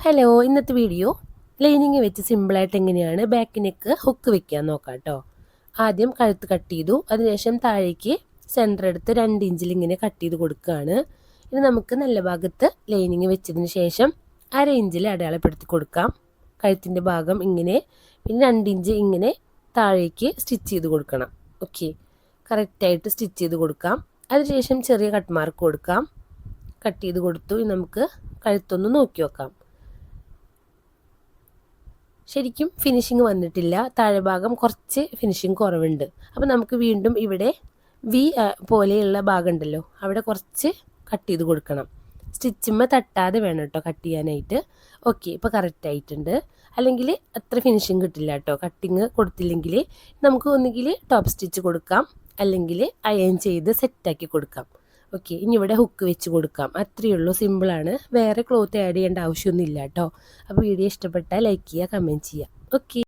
Hello, ഇന്നത്തെ video lining വെച്ച് സിമ്പിളായിട്ട് എങ്ങനെയാണ് ബാക്ക് നെക്ക് ഹുക്ക് വെക്കാൻ നോക്കാം കേട്ടോ. ആദ്യം കഴുത്ത് കട്ട് ചെയ്തു, അതിനുശേഷം താഴേക്ക് സെൻറ്റർ എടുത്ത് 2 ഇഞ്ചിൽ ഇങ്ങനെ കട്ട് ചെയ്ത് കൊടുക്കുകയാണ്. ഇനി നമുക്ക് നല്ല ഭാഗത്ത് ലൈനിങ് വെച്ചതിന് ശേഷം 1/2 ഇഞ്ചിൽ അടയാളപ്പെടുത്തി കൊടുക്കാം. കഴുത്തിൻ്റെ ഭാഗം ഇങ്ങനെ, പിന്നെ 2 ഇഞ്ച് ഇങ്ങനെ താഴേക്ക് സ്റ്റിച്ച് ചെയ്ത് കൊടുക്കണം. ഓക്കെ, കറക്റ്റായിട്ട് സ്റ്റിച്ച് ചെയ്ത് കൊടുക്കാം. അതിനുശേഷം ചെറിയ കട്ട് മാർക്ക് കൊടുക്കാം. കട്ട് ചെയ്ത് കൊടുത്തു. ഇനി നമുക്ക് കഴുത്തൊന്ന് നോക്കി നോക്കാം. ശരിക്കും ഫിനിഷിങ് വന്നിട്ടില്ല, താഴെ ഭാഗം കുറച്ച് ഫിനിഷിങ് കുറവുണ്ട്. അപ്പോൾ നമുക്ക് വീണ്ടും ഇവിടെ വി പോലെയുള്ള ഭാഗം ഉണ്ടല്ലോ, അവിടെ കുറച്ച് കട്ട് ചെയ്ത് കൊടുക്കണം. സ്റ്റിച്ചിമ്മ തട്ടാതെ വേണം കേട്ടോ കട്ട് ചെയ്യാനായിട്ട്. ഓക്കെ, ഇപ്പോൾ കറക്റ്റ് ആയിട്ടുണ്ട്. അല്ലെങ്കിൽ അത്ര ഫിനിഷിങ് കിട്ടില്ല കേട്ടോ. കട്ടിങ് കൊടുത്തില്ലെങ്കിൽ നമുക്ക് ഒന്നുകിൽ ടോപ്പ് സ്റ്റിച്ച് കൊടുക്കാം, അല്ലെങ്കിൽ അയൺ ചെയ്ത് സെറ്റാക്കി കൊടുക്കാം. ഓക്കെ, ഇനി ഇവിടെ ഹുക്ക് വെച്ച് കൊടുക്കാം. അത്രയേ ഉള്ളൂ, സിമ്പിളാണ്. വേറെ ക്ലോത്ത് ആഡ് ചെയ്യേണ്ട ആവശ്യമൊന്നുമില്ല കേട്ടോ. അപ്പോൾ വീഡിയോ ഇഷ്ടപ്പെട്ടാൽ ലൈക്ക് ചെയ്യുക, കമൻറ്റ് ചെയ്യുക. ഓക്കെ.